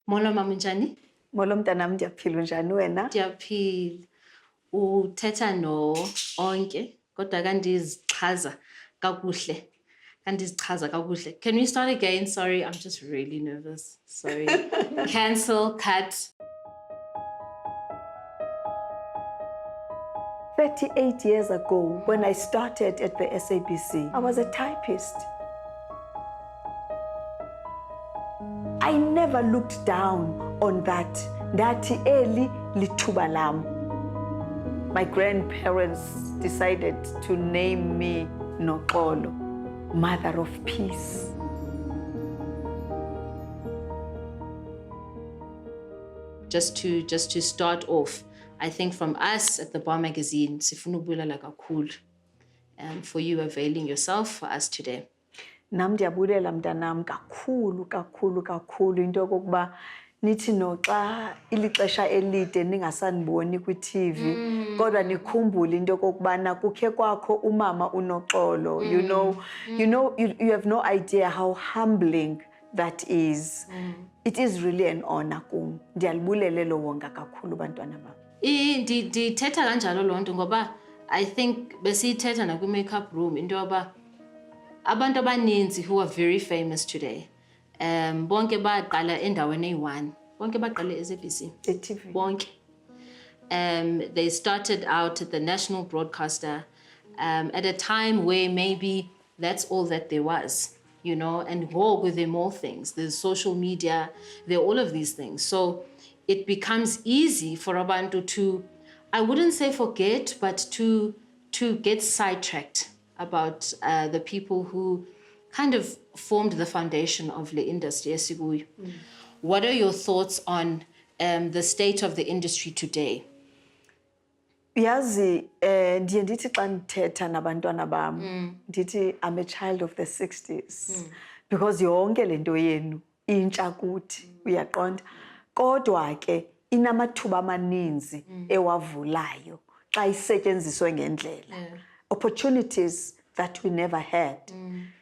Molo mama njani? Molo mntanam, ndiyaphila njani wena? Ndiyaphila. Uthetha no onke kodwa kandizichaza kakuhle. Kandizichaza kakuhle. Can we start again? Sorry, I'm just really nervous. Sorry. Cancel, cut. 38 years ago, when I started at the SABC, I was a typist. I never looked down on that. Ndathi eli lithuba lam. My grandparents decided to name me Noxolo, Mother of Peace. Just to start off, I think from us at thebar magazine, sifuna ukubulela kakhulu for you availing yourself for us today. Nam ndiyabulela mntanam kakhulu into yokokuba nithi noxa ilixesha elide ningasandiboni kwi-TV kodwa nikhumbule into yokokubana kukhe kwakho umama uNoxolo. You have no idea how humbling that is. It is really an honor kum. Ndiyalibulela elo wonga kakhulu bantwana bam. Ndithetha kanjalo loo nto ngoba I think besiyithetha nakwi-makeup room into yoba abantu abaninzi who are very famous today bonke baqala endaweni eyi-1 bonke baqale e-SABC e-TV bonke they started out at the national broadcaster at a time where maybe that's all that there was, and woke with them all things. There's social media, there are all of these things. So it becomes easy for abantu to, I wouldn't say forget, but to get sidetracked about the people who kind of formed the foundation of the industry. What are your thoughts on the state of the industry today? Yazi, ndiye ndithi xa ndithetha nabantwana bam, ndithi I'm a child of the 60s. Because yonke le nto yenu intsha kuthi, uyaqonda. Kodwa ke inamathuba amaninzi ewavulayo xa isetyenziswe ngendlela. Opportunities that we never had.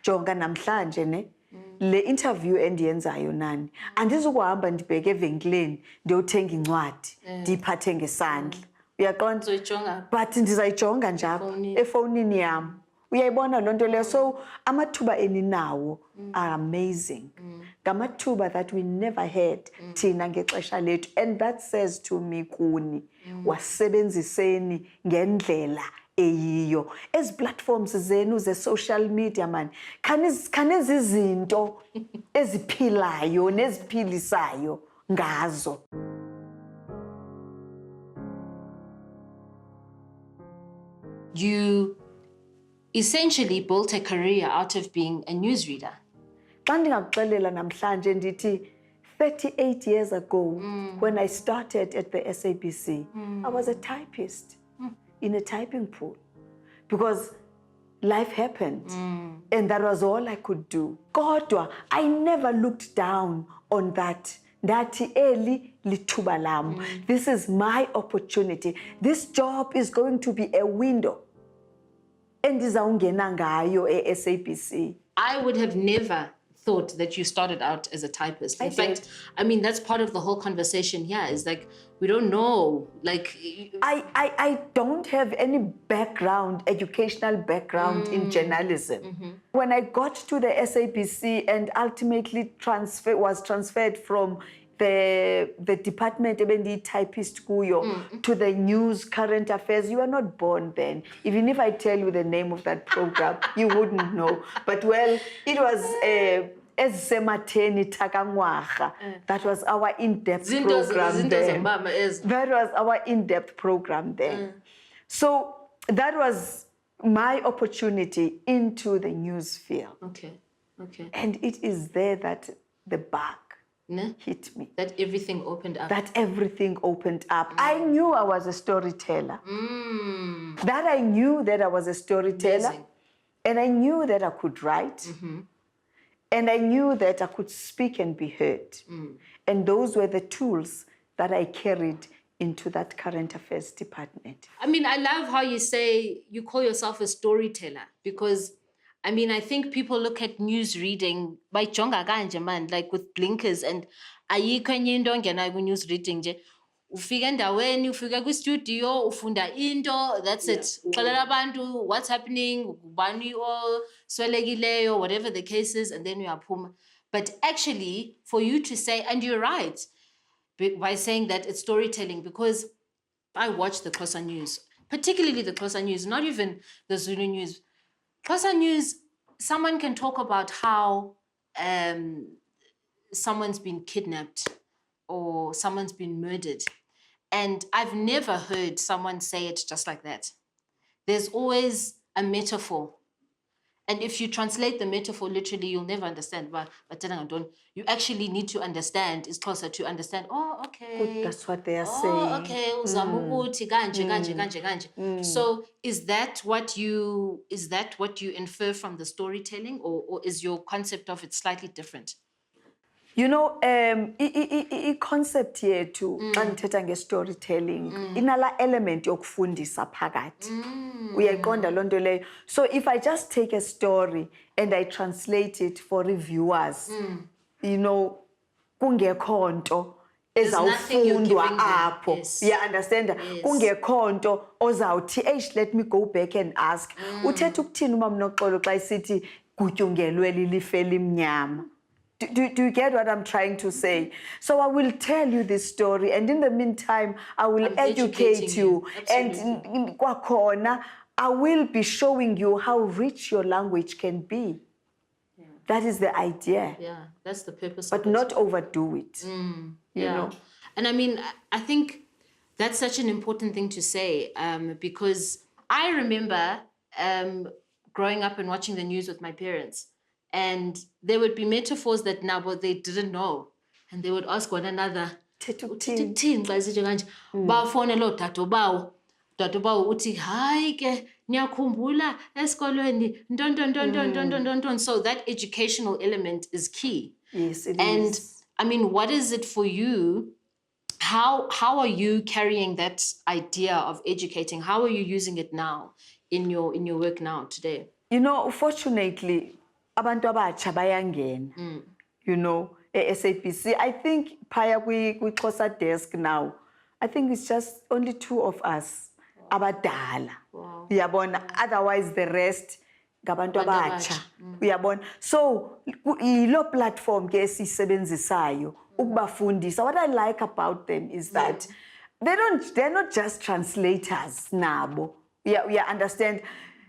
Jonga namhlanje ne le interview endiyenzayo nani andizukuhamba ndibheke evenkileni ndiyothenga incwadi ndiyiphathe ngesandla. Uyaqonda? But ndizayijonga nje efowunini yam. Uyayibona loo nto leyo. So amathuba eninawo are amazing. Ngamathuba that we never had thina ngexesha lethu. And that says to me kuni wasebenziseni ngendlela eyiyo. Ezi platforms zenu ze-social media man, khanenza izinto eziphilayo neziphilisayo ngazo. You essentially built a career out of being a newsreader. Xa ndingakuxelela namhlanje ndithi 38 years ago when I started at the SABC, I was a typist in a typing pool because life happened and that was all I could do. Kodwa, I never looked down on that. Ndathi eli lithuba lam. This is my opportunity. This job is going to be a window. Endizawungena ngayo e-SABC. I would have never thought that you started out as a typist. In fact, I mean, that's part of the whole conversation here is like, we don't know, like... I don't have any background, educational background in journalism. When I got to the SABC and ultimately was transferred from the department typist kuyo to the news, current affairs, you were not born then. Even if I tell you the name of that program, you wouldn't know. But well, it was ezisematheni thakangwaga. That was our in-depth program then. That was our in-depth program then. So that was my opportunity into the news field. Okay. And it is there that the bug hit me. That everything opened up. That everything opened up. I knew I was a storyteller. That I knew that I was a storyteller. Amazing. And I knew that I could write. And I knew that I could speak and be heard. And those were the tools that I carried into that current affairs department. I mean, I love how you say you call yourself a storyteller because I mean, I think people look at news reading by jonga kanje man, like with blinkers, and ayikho enye into ongenayo kwi-news reading nje. Ufika endaweni, ufika kwi-studio, ufunda into, that's it. Uxelela abantu what's happening, ubani oswelekileyo, whatever the case is, and then uyaphuma. But actually, for you to say, and you're right, by saying that it's storytelling, because I watch the Xhosa news, particularly the Xhosa news, not even the Zulu news. Xhosa news, someone can talk about how someone's been kidnapped or someone's been murdered. And I've never heard someone say it just like that. There's always a metaphor. And if you translate the metaphor literally, you'll never understand. But you actually need to understand isiXhosa to understand, oh, okay. That's what they are saying. Okay. Kanje. So is that what you infer from the storytelling, or is your concept of it slightly different? You know, i-concept yethu xa ndithetha nge-storytelling inala element yokufundisa phakathi. Uyayiqonda loo nto leyo. So if I just take a story and I translate it for reviewers, you know, kungekho nto ezawufundwa apho. You understand? Kungekho nto ozawuthi, let me go back and ask. Uthetha ukuthini uMamNoxolo xa isithi gutyungelwe lilifa elimnyama? Do you get what I'm trying to say? So I will tell you this story, and in the meantime, I will educate you. And kwakhona, I will be showing you how rich your language can be. Yeah. That is the idea. Yeah, that's the purpose but of it. But not overdo it. You know? And I mean, I think that's such an important thing to say, because I remember growing up and watching the news with my parents. And there would be metaphors that now they didn't know. And they would ask one another, bafonela dadobawo uthi hayi ke niyakhumbula esikolweni nton. So that educational element is key. Yes, it is. And I mean, what is it for you? How are you carrying that idea of educating? How are you using it now in your work now today? You know, fortunately, abantu abatsha bayangena, you know, SABC. I think phaya kwi-Xhosa desk now, I think it's just only 2 of us abadala. Wow. Uyabona, otherwise the rest ngabantu abatsha. Uyabona. So ilo platform ke esisebenzisayo ukubafundisa. What I like about them is that they're not just translators nabo. You understand?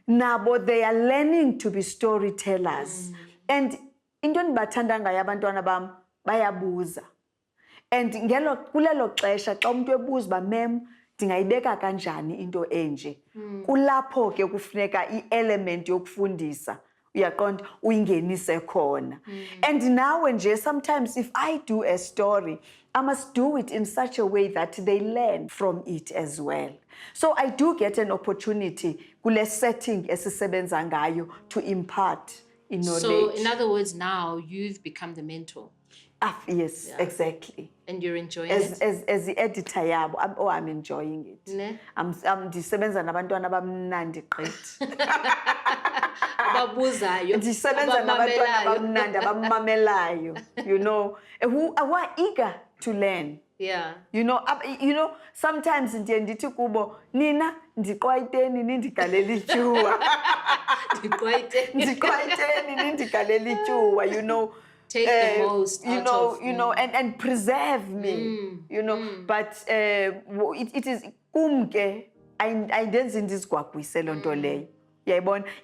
Nabo, they are learning to be storytellers. And into endibathanda ngayo abantwana bam bayabuza. And kulelo xesha xa umuntu ebuza uba mem ndingayibeka kanjani into enje. Kulapho ke kufuneka i-element yokufundisa. Uyaqonda uyingenise khona. And now nje sometimes if I do a story, I must do it in such a way that they learn from it as well. So I do get an opportunity kule setting esisebenza ngayo to impart in knowledge. So in other words, now you've become the mentor. Yes, exactly. And you're enjoying it? As the editor yabo, I'm enjoying it. Ne? I'm ndisebenza nabantwana abamnandi gqithi. Ababuzayo. Ndisebenza nabantwana abamnandi abamamelayo, you know, who are eager to learn. Yeah. You know, sometimes ndiye ndithi kubo nina ndiqwayiteni nindigalela ityuwa. Ndiqwayiteni nindigalela ityuwa, you know. Take the most out of, you know, and preserve me, you know. But it is kumke ayendenzi ndizigwagwise loo nto leyo.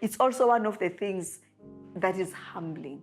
It's also one of the things that is humbling.